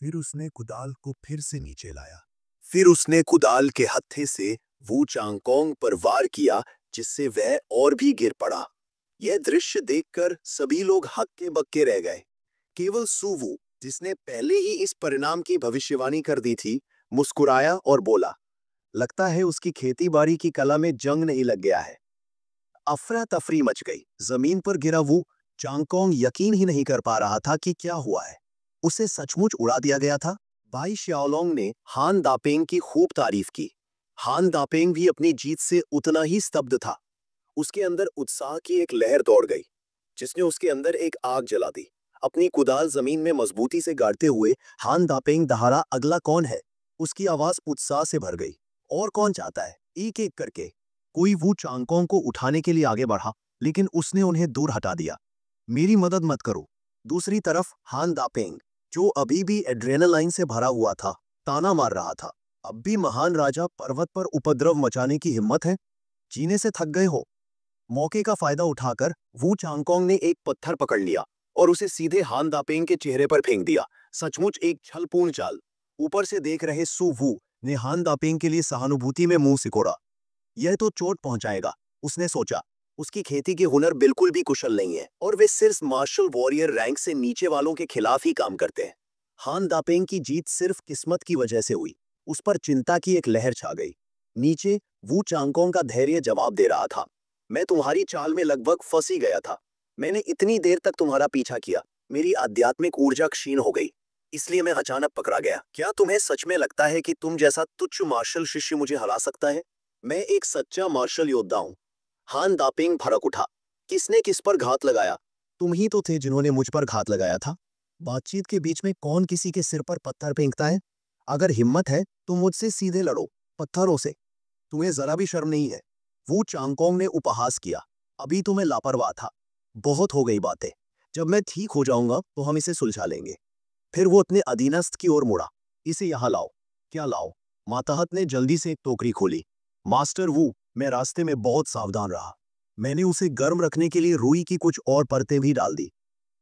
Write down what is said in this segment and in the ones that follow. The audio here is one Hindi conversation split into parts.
फिर उसने कुदाल को फिर से नीचे लाया। फिर उसने कुदाल के हत्थे से वू चांगकोंग पर वार किया, जिससे वह और भी गिर पड़ा। यह दृश्य देखकर सभी लोग हक्के बक्के रह गए। केवल सुवू, जिसने पहले ही इस परिणाम की भविष्यवाणी कर दी थी, मुस्कुराया और बोला, लगता है उसकी खेती बाड़ी की कला में जंग नहीं लग गया है। अफरा तफरी मच गई। जमीन पर गिरा वो चांगकोंग यकीन ही नहीं कर पा रहा था कि क्या हुआ है। उसे सचमुच उड़ा दिया गया था। भाई श्याओलोंग ने हान दापेंग की खूब तारीफ की। हान दापेंग भी अपनी जीत से उतना ही स्तब्ध था। उसके अंदर उत्साह की एक लहर दौड़ गई, जिसने उसके अंदर एक आग जला दी। अपनी कुदाल जमीन में मजबूती से गाड़ते हुए हान दापेंग दहाड़ा, अगला कौन है? उसकी आवाज उत्साह से भर गई। और कौन चाहता है? एक एक करके कोई वू चांगकोंग को उठाने के लिए आगे बढ़ा, लेकिन उसने उन्हें दूर हटा दिया। मेरी मदद मत करो। दूसरी तरफ हान दापेंग, जो अभी भी एड्रेनालाइन से भरा हुआ था, ताना मार रहा था। अब भी महान राजा पर्वत पर उपद्रव मचाने की हिम्मत है? जीने से थक गए हो? मौके का फायदा उठाकर वू चांगकोंग ने एक पत्थर पकड़ लिया और उसे सीधे हान दापेंग के चेहरे पर फेंक दिया। सचमुच एक छलपूर्ण चाल। ऊपर से देख रहे सु वू ने हान दापेंग के लिए सहानुभूति में मुंह सिकोड़ा। यह तो चोट पहुंचाएगा, उसने सोचा। उसकी खेती के हुनर बिल्कुल भी कुशल नहीं है और वे सिर्फ मार्शल वॉरियर रैंक से नीचे वालों के खिलाफ ही काम करते हैं। हान दापेंग की जीत सिर्फ किस्मत की वजह से हुई। उस पर चिंता की एक लहर छा गई। नीचे वू चांगकोंग का धैर्य जवाब दे रहा था, मैं तुम्हारी चाल में लगभग फंस ही गया था। मैंने इतनी देर तक तुम्हारा पीछा किया, मेरी आध्यात्मिक ऊर्जा क्षीण हो गई, इसलिए मैं अचानक पकड़ा गया। क्या तुम्हें सच में लगता है कि तुम जैसा तुच्छ मार्शल शिष्य मुझे हरा सकता है? मैं एक सच्चा मार्शल योद्धा हूँ। हान दापेंग भड़क उठा। किसने किस पर घात लगाया? तुम ही तो थे जिन्होंने मुझ पर घात लगाया था। बातचीत के बीच में कौन किसी के सिर पर पत्थर फेंकता है? अगर हिम्मत है तो मुझसे सीधे लड़ो, पत्थरों से। तुम्हें जरा भी शर्म नहीं है? वो चांगकोंग ने उपहास किया। अभी तो मैं लापरवाह था। बहुत हो गई बातें। जब मैं ठीक हो जाऊंगा तो हम इसे सुलझा लेंगे। फिर वो अपने अधीनस्थ की ओर मुड़ा। इसे यहाँ लाओ। क्या लाओ? माताहत ने जल्दी से एक टोकरी खोली। मास्टर वू, मैं रास्ते में बहुत सावधान रहा। मैंने उसे गर्म रखने के लिए रुई की कुछ और परतें भी डाल दी।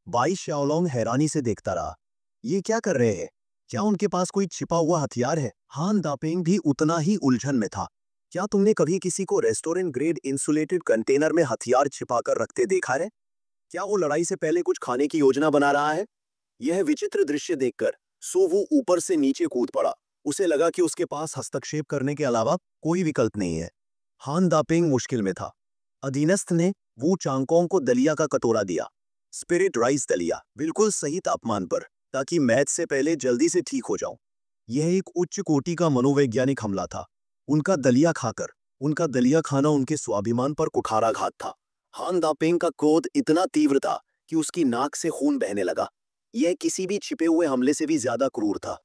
बाई शाओलोंग हैरानी से देखता रहा। ये क्या कर रहे हैं? क्या उनके पास कोई छिपा हुआ हथियार है? हान दापेंग भी उतना ही उलझन में था। क्या तुमने कभी किसी को रेस्टोरेंट ग्रेड इंसुलेटेड कंटेनर में हथियार छिपाकर रखते देखा है? क्या वो लड़ाई से पहले कुछ खाने की योजना बना रहा है? यह विचित्र दृश्य देखकर सोवू ऊपर से नीचे कूद पड़ा। उसे लगा कि उसके पास हस्तक्षेप करने के अलावा कोई विकल्प नहीं है। हान दापेंग मुश्किल में था। अधीनस्थ ने वू चांगकोंग को दलिया का कटोरा दिया। स्पिरिट राइस दलिया, बिल्कुल सही तापमान पर, ताकि मैच से पहले जल्दी से ठीक हो जाऊं। यह एक उच्च कोटि का मनोवैज्ञानिक हमला था। उनका दलिया खाना उनके स्वाभिमान पर कुठाराघात था। हान दापेंग का क्रोध इतना तीव्र था कि उसकी नाक से खून बहने लगा। यह किसी भी छिपे हुए हमले से भी ज्यादा क्रूर था।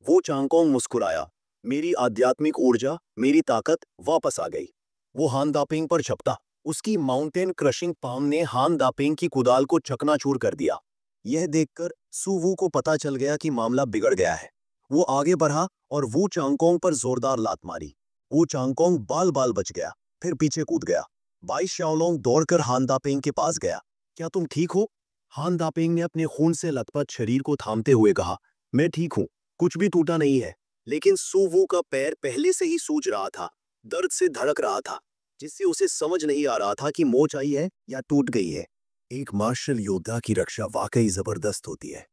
वो चांगकोंग मुस्कुराया। मेरी आध्यात्मिक ऊर्जा, मेरी ताकत वापस आ गई। वो हान दापेंग पर झपटा। उसकी माउंटेन क्रशिंग पाम ने हान दापेंग की कुदाल को चकनाचूर कर दिया। यह देखकर सुवू को पता चल गया कि मामला बिगड़ गया है। वो आगे बढ़ा और वू चांगकोंग पर जोरदार लात मारी। वो चांगकोंग बाल बाल बच गया, फिर पीछे कूद गया। बाई शाओलोंग दौड़कर हान दापेंग के पास गया। क्या तुम ठीक हो? हान दापेंग ने अपने खून से लथपथ शरीर को थामते हुए कहा, मैं ठीक हूँ, कुछ भी टूटा नहीं है। लेकिन सुवू का पैर पहले से ही सूज रहा था, दर्द से धड़क रहा था, जिससे उसे समझ नहीं आ रहा था कि मोच आई है या टूट गई है। एक मार्शल योद्धा की रक्षा वाकई जबरदस्त होती है।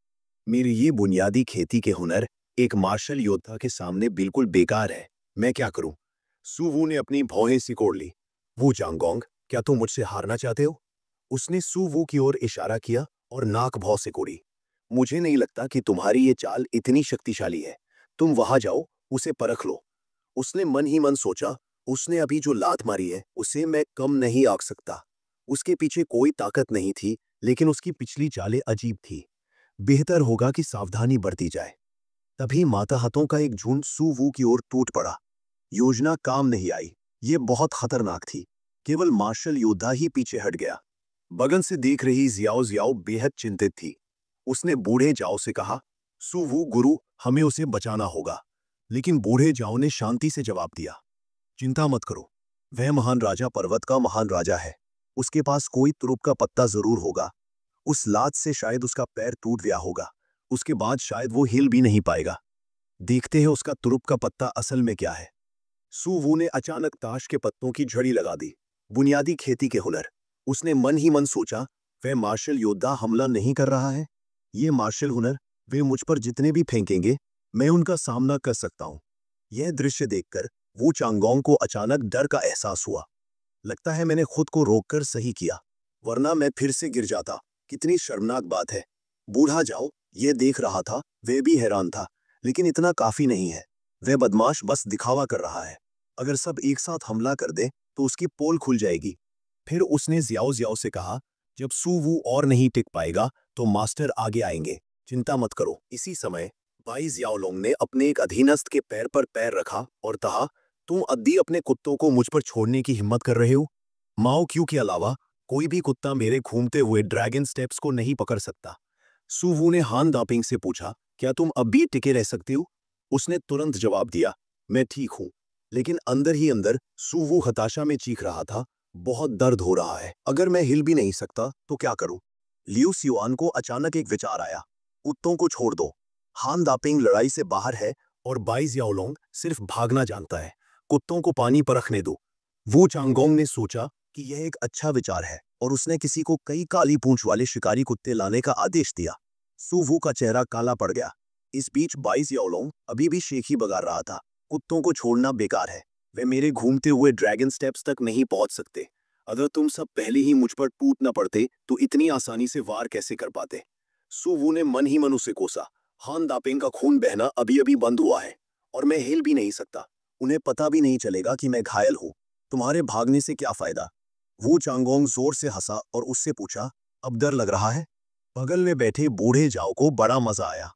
मेरी ये बुनियादी खेती के हुनर एक मार्शल योद्धा के सामने बिल्कुल बेकार है। मैं क्या करूं? सुवू ने अपनी भौहें सिकोड़ ली। वू चांगकोंग, क्या तुम मुझसे हारना चाहते हो? उसने सुवू की ओर इशारा किया और नाक भौं सिकोड़ी। मुझे नहीं लगता कि तुम्हारी ये चाल इतनी शक्तिशाली है। तुम वहां जाओ, उसे परख लो। उसने मन ही मन सोचा, उसने अभी जो लात मारी है उसे मैं कम नहीं आंक सकता। उसके पीछे कोई ताकत नहीं थी, लेकिन उसकी पिछली चालें अजीब थी। बेहतर होगा कि सावधानी बरती जाए। तभी माताहतों का एक झुंड सुवू की ओर टूट पड़ा। योजना काम नहीं आई। ये बहुत खतरनाक थी। केवल मार्शल योद्धा ही पीछे हट गया। बगल से देख रही जियाओ जियाओ बेहद चिंतित थी। उसने बूढ़े जाओ से कहा, सुवू गुरु, हमें उसे बचाना होगा। लेकिन बूढ़े जाओ ने शांति से जवाब दिया, चिंता मत करो। वह महान राजा पर्वत का महान राजा है। उसके पास कोई तुरुप का पत्ता जरूर होगा। उस लात से शायद उसका पैर टूट गया होगा। उसके बाद शायद वो हिल भी नहीं पाएगा। देखते हैं उसका तुरुप का पत्ता असल में क्या है। सु वू ने अचानक ताश के पत्तों की झड़ी लगा दी। बुनियादी खेती के हुनर। उसने मन ही मन सोचा, वह मार्शल योद्धा हमला नहीं कर रहा है। ये मार्शल हुनर, वे मुझ पर जितने भी फेंकेंगे, मैं उनका सामना कर सकता हूँ। यह दृश्य देखकर वू चांगोंग को अचानक डर का एहसास हुआ। लगता है मैंने खुद को रोककर सही किया, वरना मैं फिर से गिर जाता। कितनी शर्मनाक बात है। बूढ़ा जाओ ये देख रहा था, वह भी हैरान था, लेकिन इतना काफी नहीं है। वह बदमाश बस दिखावा कर रहा है। अगर सब एक साथ हमला कर दे तो उसकी पोल खुल जाएगी। फिर उसने जियाओ जियाओ से कहा, जब सु वू और नहीं टिक पाएगा तो मास्टर आगे आएंगे, चिंता मत करो। इसी समय बाई जियाओलोंग ने अपने एक अधीनस्थ के पैर पर पैर रखा और कहा, तुम अद्दी अपने कुत्तों को मुझ पर छोड़ने की हिम्मत कर रहे हो? माओ क्यू के अलावा कोई भी कुत्ता मेरे घूमते हुए ड्रैगन स्टेप्स को नहीं पकड़ सकता। सु वू ने हान दापिंग से पूछा, क्या तुम अब भी टिके रह सकते हो? उसने तुरंत जवाब दिया, मैं ठीक हूं। लेकिन अंदर ही अंदर सु वू हताशा में चीख रहा था, बहुत दर्द हो रहा है। अगर मैं हिल भी नहीं सकता तो क्या करूं? लियू सियुआन को अचानक एक विचार आया, कुत्तों को छोड़ दो। हान दापिंग लड़ाई से बाहर है और बाई जियाओलोंग सिर्फ भागना जानता है। कुत्तों को पानी पर रखने दो। वू चांगोंग ने सोचा कि यह एक अच्छा विचार है और उसने किसी को कई काली पूंछ वाले शिकारी कुत्ते लाने का आदेश दिया। सु वू का चेहरा काला पड़ गया। इस बीच बाई जियाओलोंग अभी भी शेखी बगा रहा था, कुत्तों को छोड़ना बेकार है, वे मेरे घूमते हुए ड्रैगन स्टेप्स तक नहीं पहुंच सकते। अगर तुम सब पहले ही मुझ पर टूट न पड़ते तो इतनी आसानी से वार कैसे कर पाते? सु वू ने मन ही मन उसे कोसा। हान दापिंग का खून बहना अभी अभी बंद हुआ है और मैं हिल भी नहीं सकता। उन्हें पता भी नहीं चलेगा कि मैं घायल हूं। तुम्हारे भागने से क्या फायदा? वू चांगोंग जोर से हंसा और उससे पूछा, अब डर लग रहा है? बगल में बैठे बूढ़े जाओ को बड़ा मजा आया।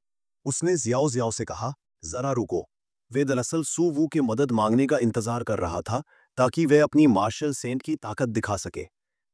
उसने जियाओ जियाओ से कहा, जरा रुको। वे दरअसल सु वू के मदद मांगने का इंतजार कर रहा था ताकि वह अपनी मार्शल सेंट की ताकत दिखा सके।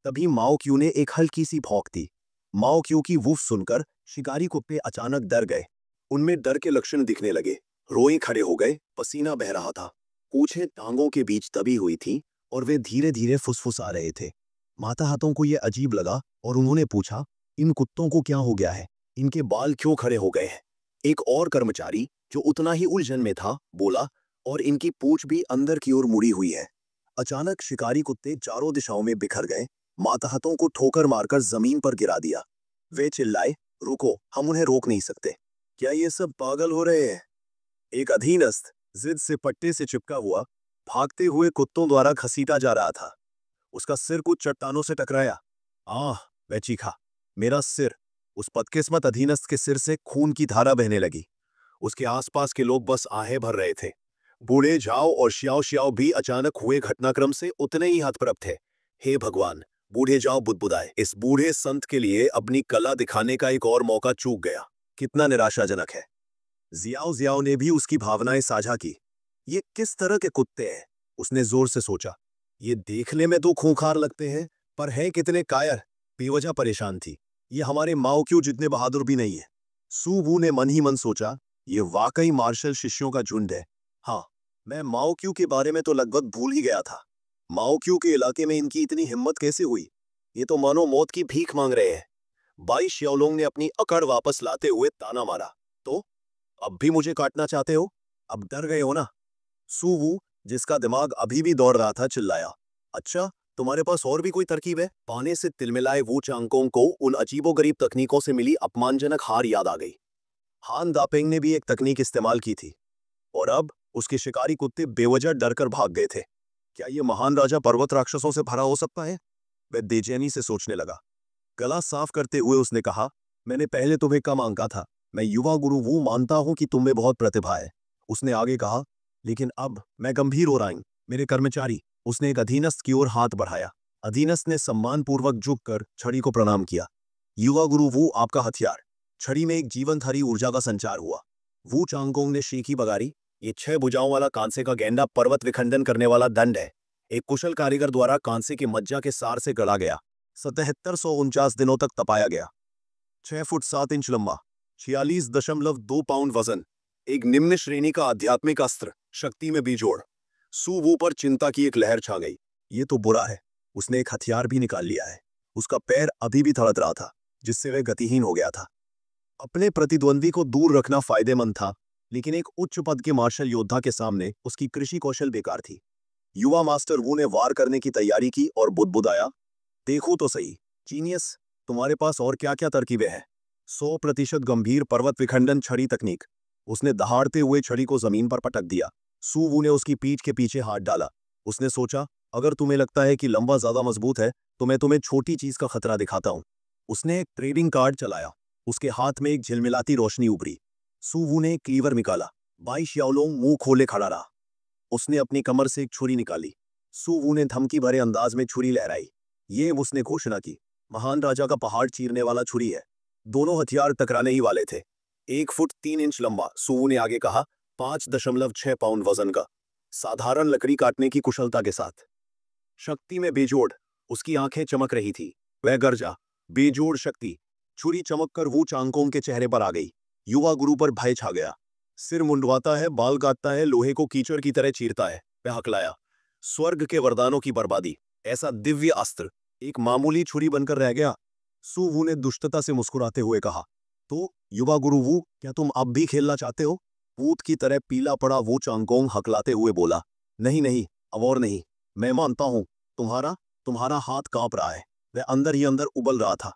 तभी माओ क्यू ने एक हल्की सी भौंक दी। माओ क्यू की वूफ सुनकर शिकारी कुत्ते अचानक डर गए। उनमें डर के लक्षण दिखने लगे, रोए खड़े हो गए, पसीना बह रहा था, पूंछें टांगों के बीच दबी हुई थी और वे धीरे धीरे फुसफुसा रहे थे। माताहतों को यह अजीब लगा और उन्होंने पूछा, इन कुत्तों को क्या हो गया है? इनके बाल क्यों खड़े हो गए हैं? एक और कर्मचारी जो उतना ही उलझन में था बोला, और इनकी पूंछ भी अंदर की ओर मुड़ी हुई है। अचानक शिकारी कुत्ते चारों दिशाओं में बिखर गए, माताहतों को ठोकर मारकर जमीन पर गिरा दिया। वे चिल्लाए, रुको, हम उन्हें रोक नहीं सकते। क्या ये सब पागल हो रहे हैं? एक अधीनस्थ जिद से पट्टे से चिपका हुआ भागते हुए कुत्तों द्वारा घसीटा जा रहा था। उसका सिर कुछ चट्टानों से टकराया। आह, वह चीखा, मेरा सिर! उस बदकिस्मत अधीनस्थ के सिर से खून की धारा बहने लगी। उसके आसपास के लोग बस आहें भर रहे थे। बूढ़े झाओ और श्याओ श्याओ भी अचानक हुए घटनाक्रम से उतने ही हतप्रभ थे। हे भगवान! बूढ़े झाओ बुदबुदाए, इस बूढ़े संत के लिए अपनी कला दिखाने का एक और मौका चूक गया। कितना निराशाजनक है। जियाओ जियाओ ने भी उसकी भावनाएं साझा की। ये किस तरह के कुत्ते हैं? उसने जोर से सोचा। ये देखने में तो खूंखार लगते हैं, पर हैं कितने कायर। बेवजह परेशान थी। ये हमारे माओ क्यू जितने बहादुर भी नहीं है। सु वू ने मन ही मन सोचा, ये वाकई मार्शल शिष्यों का झुंड है। हाँ, मैं माओ क्यू के बारे में तो लगभग भूल ही गया था। माओ क्यू के इलाके में इनकी इतनी हिम्मत कैसे हुई? ये तो मानो मौत की भीख मांग रहे हैं। बाई शियाओलोंग ने अपनी अकड़ वापस लाते हुए ताना मारा, तो अब भी मुझे काटना चाहते हो? अब डर गए हो ना? सु वू, जिसका दिमाग अभी भी दौड़ रहा था, चिल्लाया, अच्छा, तुम्हारे पास और भी कोई तरकीब है? पाने से तिलमिलाए वू चांगकोंग को उन अजीबोगरीब तकनीकों से मिली अपमानजनक हार याद आ गई। हान दापेंग ने भी एक तकनीक इस्तेमाल की थी और अब उसके शिकारी कुत्ते बेवजह डरकर भाग गए थे। क्या ये महान राजा पर्वत राक्षसों से भरा हो सकता है? वह बेचैनी से सोचने लगा। गला साफ करते हुए उसने कहा, मैंने पहले तुम्हें कम आंका था। मैं युवा गुरु वू मानता हूं कि तुम में बहुत प्रतिभा है। उसने आगे कहा, लेकिन अब मैं गंभीर हो रहा हूं। मेरे कर्मचारी। उसने एक अधीनस्थ की ओर हाथ बढ़ाया। अधीनस्थ ने सम्मानपूर्वक झुककर छड़ी को प्रणाम किया। युवा गुरु वू, आपका हथियार। छड़ी में एक जीवनधारी ऊर्जा का संचार हुआ। वू चांगकोंग ने शीखी बगारी, ये 6 भुजाओं वाला कांसे का गेंडा पर्वत विखंडन करने वाला दंड है। एक कुशल कारीगर द्वारा कांसे के मज्जा के सार से गढ़ा गया। 7749 दिनों तक तपाया गया। 6 फुट 7 इंच लंबा, 46.2 पाउंड वजन। एक निम्न श्रेणी का आध्यात्मिक अस्त्र, शक्ति में बेजोड़। सु वू पर चिंता की एक लहर छा गई। ये तो बुरा है। उसने एक हथियार भी निकाल लिया है। उसका पैर अभी भी धड़क रहा था, जिससे वह गतिहीन हो गया था। अपने प्रतिद्वंदी को दूर रखना फायदेमंद था, लेकिन एक उच्च पद के मार्शल योद्धा के सामने उसकी कृषि कौशल बेकार थी। युवा मास्टर वू ने वार करने की तैयारी की और बुदबुदाया, देखो तो सही जीनियस, तुम्हारे पास और क्या क्या तरकीबें हैं। 100% गंभीर पर्वत विखंडन छड़ी तकनीक। उसने दहाड़ते हुए छड़ी को जमीन पर पटक दिया। सू वू ने उसकी पीठ के पीछे हाथ डाला। उसने सोचा, अगर तुम्हें लगता है कि लंबा ज्यादा मजबूत है तो मैं तुम्हें छोटी चीज का खतरा दिखाता हूं। उसने एक ट्रेडिंग कार्ड चलाया। उसके हाथ में एक झिलमिलाती रोशनी उभरी। सू वू ने एक क्लीवर निकाला। बाई श्याओलोंग मुंह खोले खड़ा रहा। उसने अपनी कमर से एक छुरी निकाली। सू वू ने धमकी भरे अंदाज में छुरी लहराई। ये उसने घोषणा की, महान राजा का पहाड़ चीरने वाला छुरी है। दोनों हथियार टकराने ही वाले थे। 1 फुट 3 इंच लंबा, सू वू ने आगे कहा, 5.6 पाउंड वजन का, साधारण लकड़ी काटने की कुशलता के साथ। शक्ति में बेजोड़। उसकी आंखें चमक रही थी। वह गरजा, बेजोड़ शक्ति। छुरी चमककर वू चांगकोंग के चेहरे पर आ गई। युवा गुरु पर भय छा गया। सिर मुंडवाता है, बाल काटता है, लोहे को कीचड़ की तरह चीरता है, वह हकलाया। स्वर्ग के वरदानों की बर्बादी। ऐसा दिव्य अस्त्र एक मामूली छुरी बनकर रह गया। सू वू ने दुष्टता से मुस्कुराते हुए कहा, तो युवा गुरु वू, क्या तुम अब भी खेलना चाहते हो? पूत की तरह पीला पड़ा वो चांगकोंग हकलाते हुए बोला, नहीं नहीं, अब और नहीं। मैं मानता हूं, तुम्हारा तुम्हारा हाथ कांप रहा है। वह अंदर ही अंदर उबल रहा था।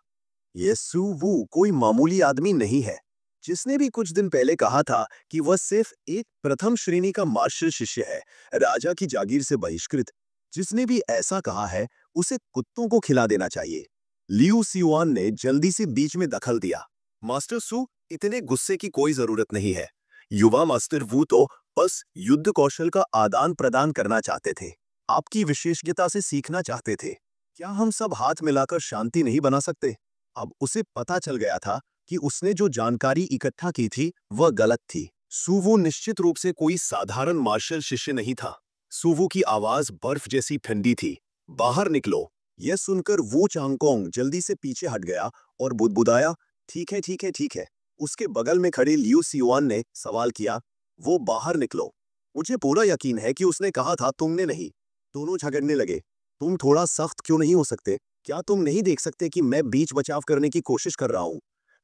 ये सू वू कोई मामूली आदमी नहीं है, जिसने भी कुछ दिन पहले कहा था कि वह सिर्फ एक प्रथम श्रेणी का मार्शल शिष्य है, राजा की जागीर से बहिष्कृत। जिसने भी ऐसा कहा है, उसे कुत्तों को खिला देना चाहिए। लियू सियुआन ने जल्दी से बीच में दखल दिया, मास्टर सू, इतने गुस्से की कोई जरूरत नहीं है। युवा मास्टर वू तो बस युद्ध कौशल का आदान प्रदान करना चाहते थे, आपकी विशेषज्ञता से सीखना चाहते थे। क्या हम सब हाथ मिलाकर शांति नहीं बना सकते? अब उसे पता चल गया था कि उसने जो जानकारी इकट्ठा की थी वह गलत थी। सूवू निश्चित रूप से कोई साधारण मार्शल शिष्य नहीं था। सूवू की आवाज बर्फ जैसी ठंडी थी। बाहर निकलो। यह सुनकर वू चांगकोंग जल्दी से पीछे हट गया और बुदबुदाया, ठीक है ठीक है ठीक है। उसके बगल में खड़े लियू सियुआन ने सवाल किया, वो बाहर निकलो। मुझे पूरा यकीन है कि उसने कहा था, तुमने नहीं। दोनों झगड़ने लगे। तुम थोड़ा सख्त क्यों नहीं हो सकते? क्या तुम नहीं देख सकते कि मैं बीच बचाव करने की कोशिश कर रहा हूं?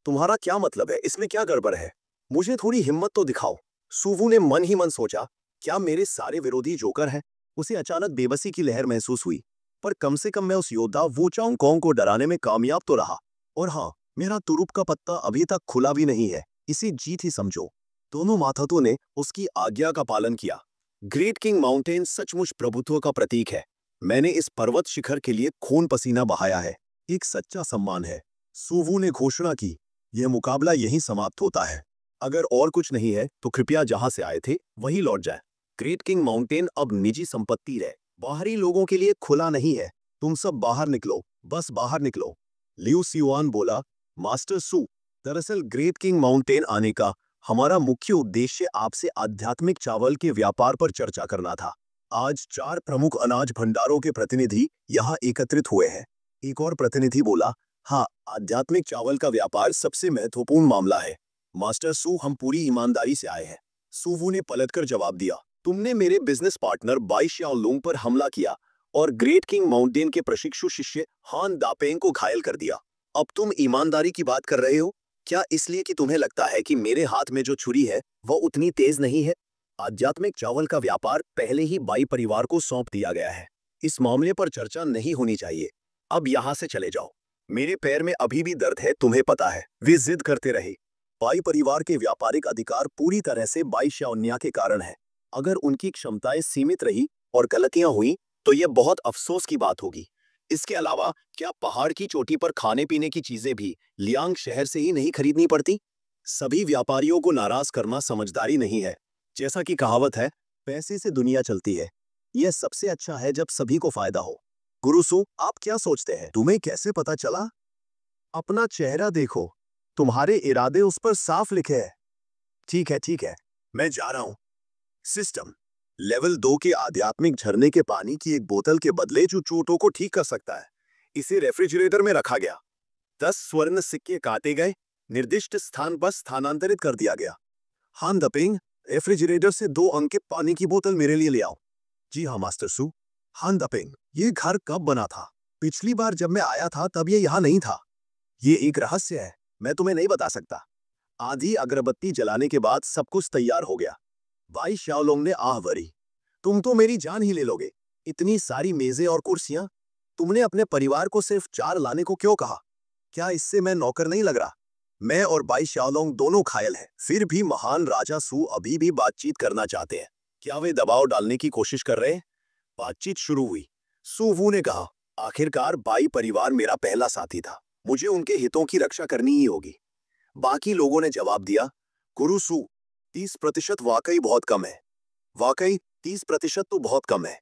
तुम्हारा क्या मतलब है? इसमें क्या गड़बड़ है? मुझे थोड़ी हिम्मत तो दिखाओ। सूवू ने मन ही मन सोचा, क्या मेरे सारे विरोधी जोकर हैं? उसे अचानक बेबसी की लहर महसूस हुई। पर कम से कम मैं उस योद्धा वू चांगकोंग को डराने में कामयाब तो रहा। और हाँ, मेरा तुरुप का पत्ता अभी तक खुला भी नहीं है। इसे जीत ही समझो। दोनों माथतों ने उसकी आज्ञा का पालन किया। ग्रेट किंग माउंटेन सचमुच प्रभुत्व का प्रतीक है। मैंने इस पर्वत शिखर के लिए खून पसीना बहाया है। एक सच्चा सम्मान है। सूवू ने घोषणा की, यह मुकाबला यहीं समाप्त होता है। अगर और कुछ नहीं है तो कृपया जहां से आए थे वहीं लौट जाएं। ग्रेट किंग माउंटेन अब निजी संपत्ति है, बाहरी लोगों के लिए खुला नहीं है। तुम सब बाहर निकलो, बस बाहर निकलो। लियू सियुआन बोला, मास्टर सू, दरअसल ग्रेट किंग माउंटेन आने का हमारा मुख्य उद्देश्य आपसे आध्यात्मिक चावल के व्यापार पर चर्चा करना था। आज 4 प्रमुख अनाज भंडारों के प्रतिनिधि यहाँ एकत्रित हुए हैं। एक और प्रतिनिधि बोला, हाँ, आध्यात्मिक चावल का व्यापार सबसे महत्वपूर्ण मामला है। मास्टर सू, हम पूरी ईमानदारी से आए हैं। सूवू ने पलटकर जवाब दिया, तुमने मेरे बिजनेस पार्टनर बाई श्याओलुंग पर हमला किया और ग्रेट किंग माउंटेन के प्रशिक्षु शिष्य हान दापेंग को घायल कर दिया। अब तुम ईमानदारी की बात कर रहे हो? क्या इसलिए कि तुम्हें लगता है कि मेरे हाथ में जो छुरी है वह उतनी तेज नहीं है? आध्यात्मिक चावल का व्यापार पहले ही बाई परिवार को सौंप दिया गया है। इस मामले पर चर्चा नहीं होनी चाहिए। अब यहाँ से चले जाओ। मेरे पैर में अभी भी दर्द है, तुम्हें पता है। वे जिद करते रहे। बाई परिवार के व्यापारिक अधिकार पूरी तरह से बाई श्याओन्या के कारण है। अगर उनकी क्षमताएं सीमित रही और गलतियां हुई तो यह बहुत अफसोस की बात होगी। इसके अलावा क्या पहाड़ की चोटी पर खाने पीने की चीजें भी लियांग शहर से ही नहीं खरीदनी पड़ती? सभी व्यापारियों को नाराज करना समझदारी नहीं है। जैसा कि कहावत है, पैसे से दुनिया चलती है। यह सबसे अच्छा है जब सभी को फायदा हो। गुरुसु, आप क्या सोचते हैं? तुम्हें कैसे पता चला? अपना चेहरा देखो, तुम्हारे इरादे उस पर साफ लिखे हैं। ठीक है, मैं जा रहा हूं। सिस्टम लेवल 2 के आध्यात्मिक झरने के पानी की एक बोतल के बदले जो चोटों को ठीक कर सकता है। इसे रेफ्रिजरेटर में रखा गया। 10 स्वर्ण सिक्के काटे गए, निर्दिष्ट स्थान पर स्थानांतरित कर दिया गया। हान दपेंग, रेफ्रिजरेटर से 2 अंक के पानी की बोतल मेरे लिए ले आओ। जी हाँ मास्टर सू। हान दपेंग, ये घर कब बना था? पिछली बार जब मैं आया था तब ये यहाँ नहीं था। ये एक रहस्य है, मैं तुम्हें नहीं बता सकता। आधी अगरबत्ती जलाने के बाद सब कुछ तैयार हो गया। भाई शाओलोंग ने आह भरी, तुम तो मेरी जान ही ले लोगे। इतनी सारी मेजें और कुर्सियां, तुमने अपने परिवार को सिर्फ 4 लाने को क्यों कहा? क्या इससे मैं नौकर नहीं लग रहा? मैं और बाई शाओलोंग दोनों घायल हैं, फिर भी महान राजा सू अभी भी बातचीत करना चाहते हैं। क्या वे दबाव डालने की कोशिश कर रहे हैं? बातचीत शुरू हुई। सू वू ने कहा, आखिरकार बाई परिवार मेरा पहला साथी था, मुझे उनके हितों की रक्षा करनी ही होगी। बाकी लोगों ने जवाब दिया, गुरु सू, 30% वाकई बहुत कम है। वाकई 30% तो बहुत कम है।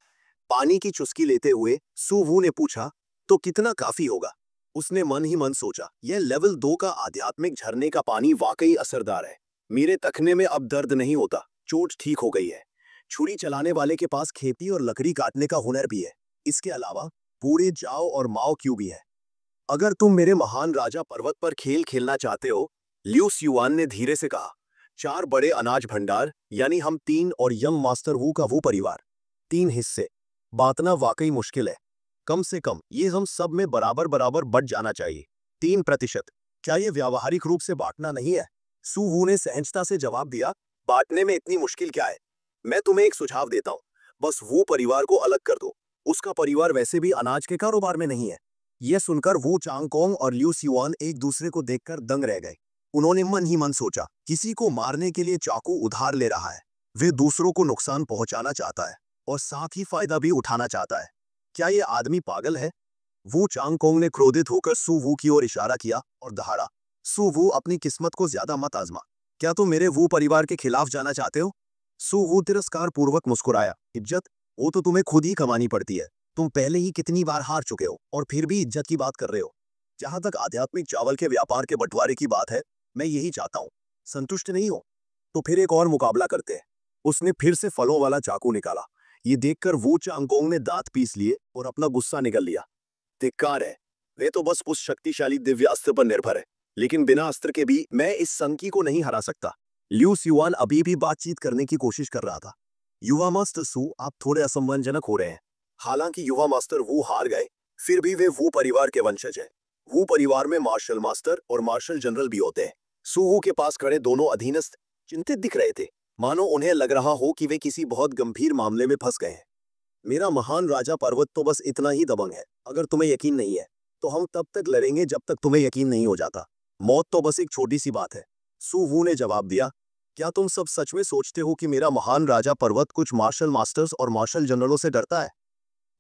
पानी की चुस्की लेते हुए सू वू ने पूछा, तो कितना काफी होगा? उसने मन ही मन सोचा, यह लेवल 2 का आध्यात्मिक झरने का पानी वाकई असरदार है। मेरे तखने में अब दर्द नहीं होता, चोट ठीक हो गई है। छुरी चलाने वाले के पास खेती और लकड़ी काटने का हुनर भी है। इसके अलावा बूढ़े जाओ और माओ क्यू भी है। अगर तुम मेरे महान राजा पर्वत पर खेल खेलना चाहते हो, लियू सियुआन ने धीरे से कहा, 4 बड़े अनाज भंडार, यानी हम 3 और यंग मास्टर वू का वो परिवार, 3 हिस्से बांटना वाकई मुश्किल है। कम से कम ये हम सब में बराबर बराबर बट जाना चाहिए। 3%, क्या ये व्यावहारिक रूप से बांटना नहीं है? सू वू ने सहजता से जवाब दिया, बांटने में इतनी मुश्किल क्या है? मैं तुम्हें एक सुझाव देता हूँ, बस वो परिवार को अलग कर दो। उसका परिवार वैसे भी अनाज के कारोबार में नहीं है। यह सुनकर वू चांगकोंग और लियू सियुआन एक दूसरे को देखकर दंग रह गए। उन्होंने मन ही मन सोचा, किसी को मारने के लिए चाकू उधार ले रहा है। वे दूसरों को नुकसान पहुंचाना चाहता है और साथ ही फायदा भी उठाना चाहता है। क्या ये आदमी पागल है? वू चांगकोंग ने क्रोधित होकर सू वू की ओर इशारा किया और दहाड़ा, सू वू, अपनी किस्मत को ज्यादा मत आजमा। क्या तुम मेरे वू परिवार के खिलाफ जाना चाहते हो? सू वू तिरस्कार पूर्वक मुस्कुराया, इज्जत, वो तो तुम्हें खुद ही कमानी पड़ती है। तुम पहले ही कितनी बार हार चुके हो और फिर भी इज्जत की बात कर रहे हो। जहां तक आध्यात्मिक चावल के व्यापार के बंटवारे की बात है, मैं यही चाहता हूँ। संतुष्ट नहीं हो तो फिर एक और मुकाबला करते हैं। उसने फिर से फलों वाला चाकू निकाला। ये देखकर वू चांगकोंग ने दांत पीस लिए और अपना गुस्सा निकल लिया। धिक्कार है, वे तो बस उस शक्तिशाली दिव्य अस्त्र पर निर्भर है, लेकिन बिना अस्त्र के भी मैं इस संकी को नहीं हरा सकता। लियू सियुआन अभी भी बातचीत करने की कोशिश कर रहा था। युवा मास्टर सू, आप थोड़े असम्मानजनक हो रहे हैं। हालांकि युवा मास्टर वू हार गए, फिर भी वे वू परिवार के वंशज हैं। वू परिवार में मार्शल मास्टर और मार्शल जनरल भी होते हैं। सू वू के पास खड़े दोनों अधीनस्थ चिंतित दिख रहे थे, मानो उन्हें लग रहा हो कि वे किसी बहुत गंभीर मामले में फंस गए हैं। मेरा महान राजा पर्वत तो बस इतना ही दबंग है। अगर तुम्हें यकीन नहीं है तो हम तब तक लड़ेंगे जब तक तुम्हें यकीन नहीं हो जाता। मौत तो बस एक छोटी सी बात है। सू वू ने जवाब दिया, क्या तुम सब सच में सोचते हो कि मेरा महान राजा पर्वत कुछ मार्शल मास्टर्स और मार्शल जनरलों से डरता है?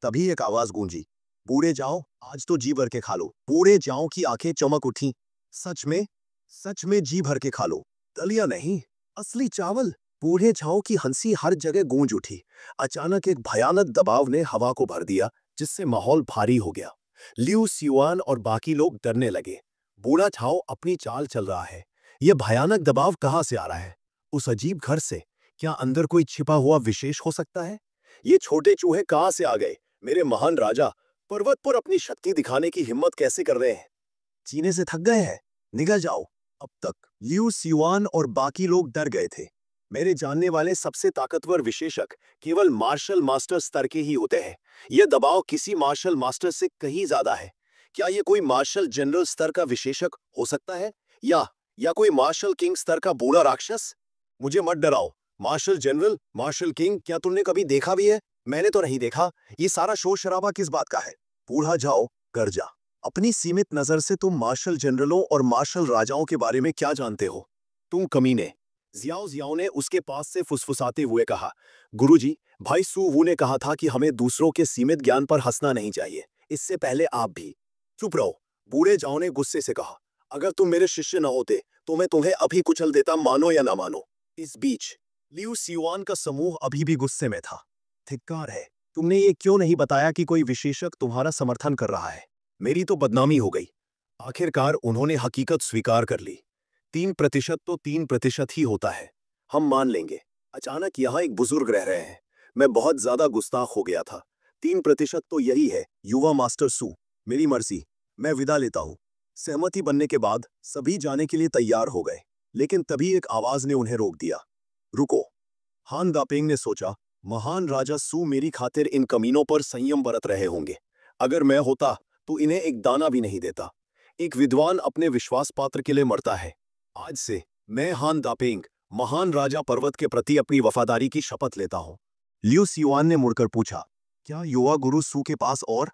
तभी एक आवाज गूंजी, बूढ़े जाओ, आज तो जी भर के खा लो। बूढ़े जाओ की आंखें चमक उठी। सच में? सच में जी भर के खा लो, दलिया नहीं, असली चावल। बूढ़े जाओ की हंसी हर जगह गूंज उठी। अचानक एक भयानक दबाव ने हवा को भर दिया, जिससे माहौल भारी हो गया। लियू सियुआन और बाकी लोग डरने लगे। बूढ़ा झाओ अपनी चाल चल रहा है। यह भयानक दबाव कहाँ से आ रहा है? उस अजीब घर से? क्या अंदर कोई छिपा हुआ विशेष हो सकता है? ये छोटे चूहे कहाँ से आ गए? मेरे महान राजा पर्वत पर अपनी शक्ति दिखाने की हिम्मत कैसे कर रहे हैं? जीने से थक गए हैं? निकल जाओ। अब तक लियू सियुआन और बाकी लोग डर गए थे। मेरे जानने वाले सबसे ताकतवर विशेषक केवल मार्शल मास्टर स्तर के ही होते हैं। यह दबाव किसी मार्शल मास्टर से कहीं ज्यादा है। क्या यह कोई मार्शल जनरल स्तर का विशेषक हो सकता है, या कोई मार्शल किंग स्तर का बूढ़ा राक्षस? मुझे मत डराओ। मार्शल जनरल, मार्शल किंग, क्या तुमने कभी देखा भी है? मैंने तो नहीं देखा। ये सारा शोर शराबा किस बात का है? बूढ़ा जाओ, कर जा। अपनी सीमित नजर से तुम मार्शल जनरलों और मार्शल राजाओं के बारे में क्या जानते हो? तुम कमीने, जियाओ जियाओ ने उसके पास से फुसफुसाते हुए कहा। गुरुजी, भाई सू वू ने कहा था कि हमें दूसरों के सीमित ज्ञान पर हंसना नहीं चाहिए। इससे पहले आप भी चुप रहो। बूढ़े जाओ ने गुस्से से कहा, अगर तुम मेरे शिष्य न होते तो मैं तुम्हें अभी कुचल देता, मानो या ना मानो। इस बीच लियू सियुआन का समूह अभी भी गुस्से में था। धिक्कार है, तुमने ये क्यों नहीं बताया कि कोई विशेषक तुम्हारा समर्थन कर रहा है? मेरी तो बदनामी हो गई। आखिरकार उन्होंने हकीकत स्वीकार कर ली। 3% तो 3% ही होता है, हम मान लेंगे। अचानक यहाँ एक बुजुर्ग रह रहे हैं। मैं बहुत ज्यादा गुस्ताख हो गया था। 3% तो यही है। युवा मास्टर सू, मेरी मर्जी, मैं विदा लेता हूँ। सहमति बनने के बाद सभी जाने के लिए तैयार हो गए, लेकिन तभी एक आवाज ने उन्हें रोक दिया। रुको। हान दापेंग ने सोचा, महान राजा सू मेरी खातिर इन कमीनों पर संयम बरत रहे होंगे। अगर मैं होता तो इन्हें एक दाना भी नहीं देता। एक विद्वान अपने विश्वास पात्र के लिए मरता है। आज से मैं हान दापेंग, महान राजा पर्वत के प्रति अपनी वफादारी की शपथ लेता हूँ। लियू सियुआन ने मुड़कर पूछा, क्या युवा गुरु सू के पास और